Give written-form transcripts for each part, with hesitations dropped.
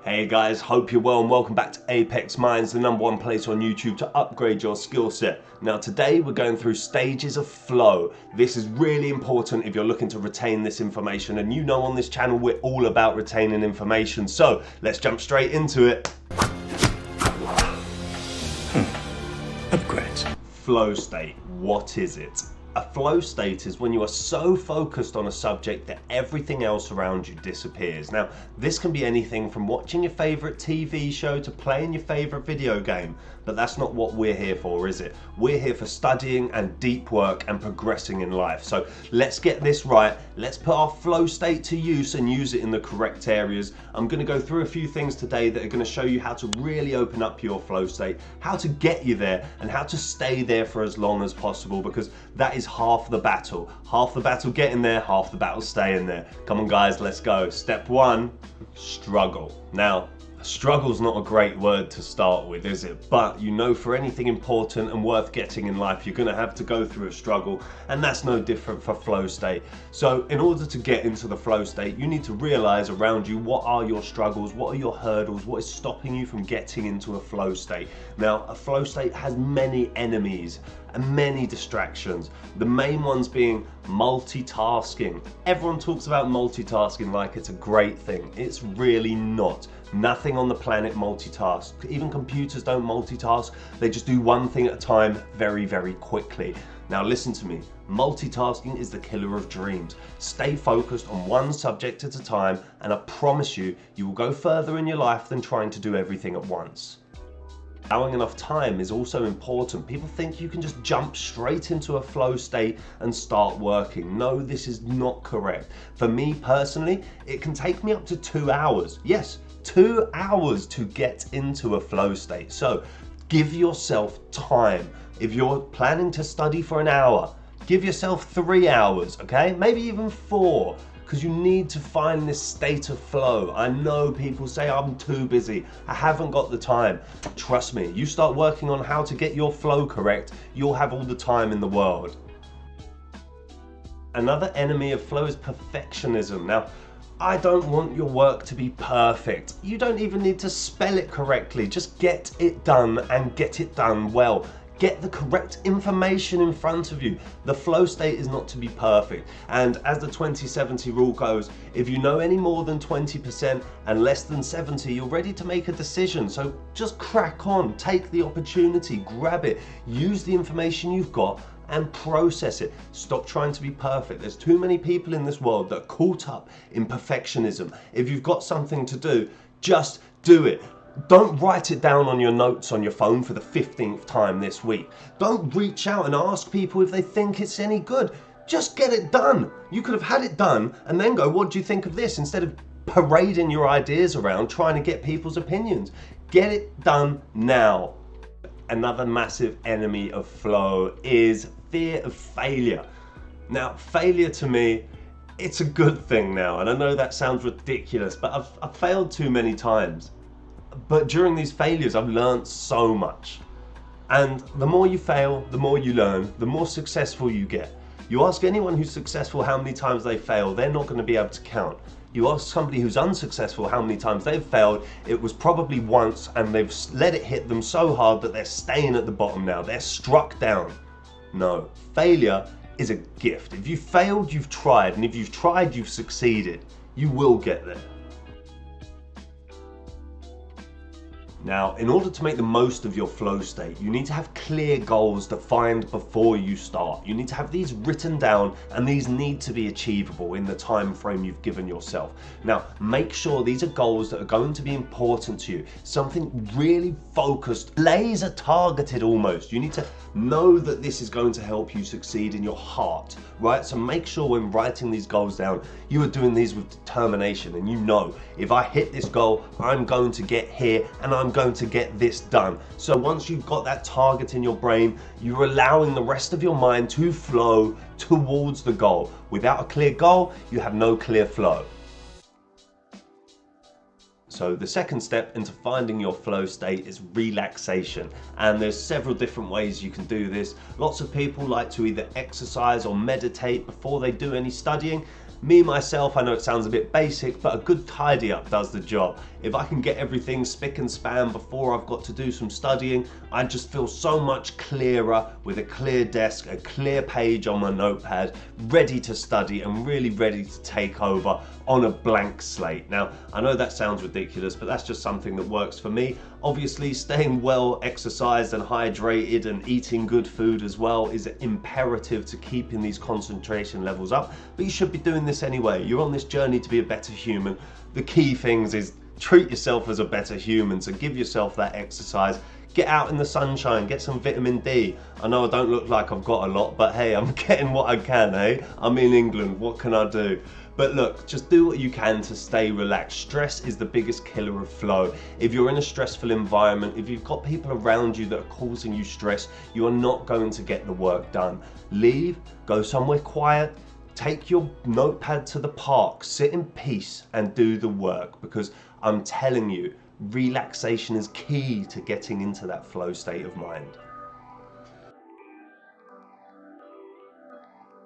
Hey guys, hope you're well and welcome back to Apex Minds, the #1 place on YouTube to upgrade your skill set. Now today we're going through stages of flow. This is really important if you're looking to retain this information, and you know on this channel we're all about retaining information. So let's jump straight into it. Upgrades. Flow state, what is it? A flow state is when you are so focused on a subject that everything else around you disappears. Now, this can be anything from watching your favorite TV show to playing your favorite video game, but that's not what we're here for, is it? We're here for studying and deep work and progressing in life. So let's get this right. Let's put our flow state to use and use it in the correct areas. I'm going to go through a few things today that are going to show you how to really open up your flow state, how to get you there, and how to stay there for as long as possible, because that is half the battle. Half the battle getting there, half the battle staying there. Come on guys, let's go. Step 1, struggle. Now, struggle's not a great word to start with, is it? But you know, for anything important and worth getting in life, you're gonna have to go through a struggle, and that's no different for flow state. So in order to get into the flow state, you need to realize around you what are your struggles, what are your hurdles, what is stopping you from getting into a flow state. Now, a flow state has many enemies and many distractions. The main ones being multitasking. Everyone talks about multitasking like it's a great thing. It's really not. Nothing on the planet multitasks. Even computers don't multitask. They just do one thing at a time very, very quickly. Now listen to me. Multitasking is the killer of dreams. Stay focused on one subject at a time, and I promise you, you will go further in your life than trying to do everything at once. Allowing enough time is also important. People think you can just jump straight into a flow state and start working. No, this is not correct. For me personally, it can take me up to 2 hours. Yes, 2 hours to get into a flow state. So give yourself time. If you're planning to study for an hour, give yourself 3 hours, okay? Maybe even 4. Because you need to find this state of flow. I know people say I'm too busy, I haven't got the time. Trust me, you start working on how to get your flow correct, you'll have all the time in the world. Another enemy of flow is perfectionism. Now, I don't want your work to be perfect. You don't even need to spell it correctly, just get it done and get it done well. Get the correct information in front of you. The flow state is not to be perfect. And as the 20-70 rule goes, if you know any more than 20% and less than 70, you're ready to make a decision. So just crack on, take the opportunity, grab it, use the information you've got and process it. Stop trying to be perfect. There's too many people in this world that are caught up in perfectionism. If you've got something to do, just do it. Don't write it down on your notes on your phone for the 15th time this week. Don't reach out and ask people if they think it's any good. Just get it done. You could have had it done and then go, what do you think of this? Instead of parading your ideas around trying to get people's opinions. Get it done now. Another massive enemy of flow is fear of failure. Now, failure to me, it's a good thing now. And I know that sounds ridiculous, but I've failed too many times. But during these failures, I've learned so much. And the more you fail, the more you learn, the more successful you get. You ask anyone who's successful how many times they fail, they're not going to be able to count. You ask somebody who's unsuccessful how many times they've failed, it was probably once, and they've let it hit them so hard that they're staying at the bottom now. They're struck down. No, failure is a gift. If you failed, you've tried. And if you've tried, you've succeeded. You will get there. Now, in order to make the most of your flow state, you need to have clear goals defined before you start. You need to have these written down, and these need to be achievable in the time frame you've given yourself. Now, make sure these are goals that are going to be important to you. Something really focused, laser targeted almost. You need to know that this is going to help you succeed in your heart, right? So make sure when writing these goals down, you are doing these with determination, and you know, if I hit this goal, I'm going to get here and I'm going to get this done. So once you've got that target in your brain, you're allowing the rest of your mind to flow towards the goal. Without a clear goal, you have no clear flow. So the second step into finding your flow state is relaxation, and there's several different ways you can do this. Lots of people like to either exercise or meditate before they do any studying. Me, myself, I know it sounds a bit basic, but a good tidy up does the job. If I can get everything spick and span before I've got to do some studying, I just feel so much clearer with a clear desk, a clear page on my notepad, ready to study and really ready to take over on a blank slate. Now, I know that sounds ridiculous, but that's just something that works for me. Obviously, staying well exercised and hydrated and eating good food as well is imperative to keeping these concentration levels up, but you should be doing this anyway. You're on this journey to be a better human. The key things is treat yourself as a better human, so give yourself that exercise. Get out in the sunshine, get some vitamin D. I know I don't look like I've got a lot, but hey, I'm getting what I can, eh? I'm in England, what can I do? But look, just do what you can to stay relaxed. Stress is the biggest killer of flow. If you're in a stressful environment, if you've got people around you that are causing you stress, you are not going to get the work done. Leave, go somewhere quiet, take your notepad to the park, sit in peace and do the work, because I'm telling you, relaxation is key to getting into that flow state of mind.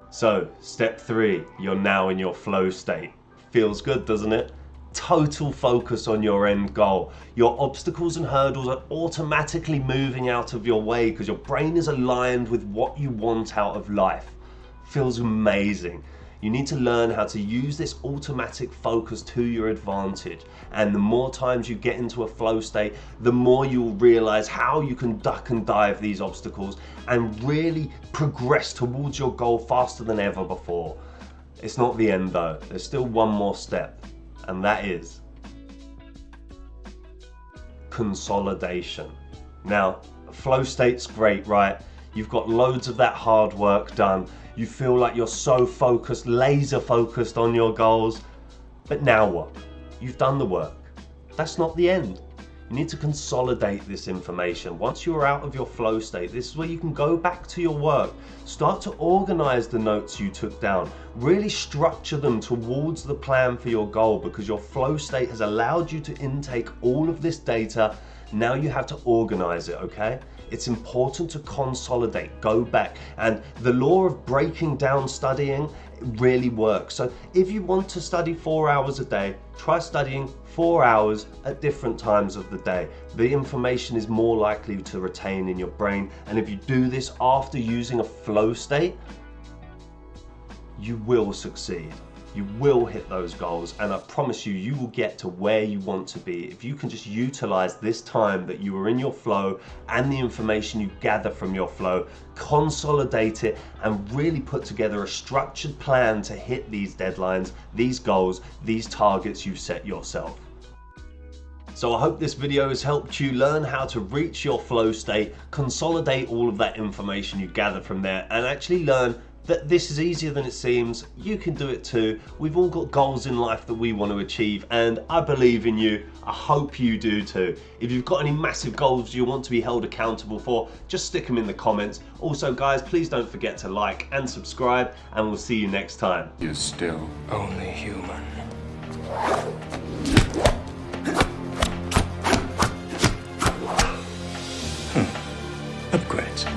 So, step 3, you're now in your flow state. Feels good, doesn't it? Total focus on your end goal. Your obstacles and hurdles are automatically moving out of your way because your brain is aligned with what you want out of life. Feels amazing. You need to learn how to use this automatic focus to your advantage. And the more times you get into a flow state, the more you'll realize how you can duck and dive these obstacles and really progress towards your goal faster than ever before. It's not the end though. There's still one more step, and that is consolidation. Now, flow state's great, right? You've got loads of that hard work done. You feel like you're so focused, laser focused on your goals. But now what? You've done the work. That's not the end. You need to consolidate this information. Once you're out of your flow state, this is where you can go back to your work. Start to organize the notes you took down. Really structure them towards the plan for your goal, because your flow state has allowed you to intake all of this data. Now you have to organize it, okay? It's important to consolidate, go back, and the law of breaking down studying really works. So if you want to study 4 hours a day, try studying 4 hours at different times of the day. The information is more likely to retain in your brain, and if you do this after using a flow state, you will succeed. You will hit those goals, and I promise you, you will get to where you want to be if you can just utilize this time that you are in your flow and the information you gather from your flow, consolidate it, and really put together a structured plan to hit these deadlines, these goals, these targets you set yourself. So I hope this video has helped you learn how to reach your flow state, consolidate all of that information you gather from there, and actually learn that this is easier than it seems. You can do it too. We've all got goals in life that we want to achieve, and I believe in you. I hope you do too. If you've got any massive goals you want to be held accountable for, just stick them in the comments. Also guys, please don't forget to like and subscribe, and we'll see you next time. You're still only human.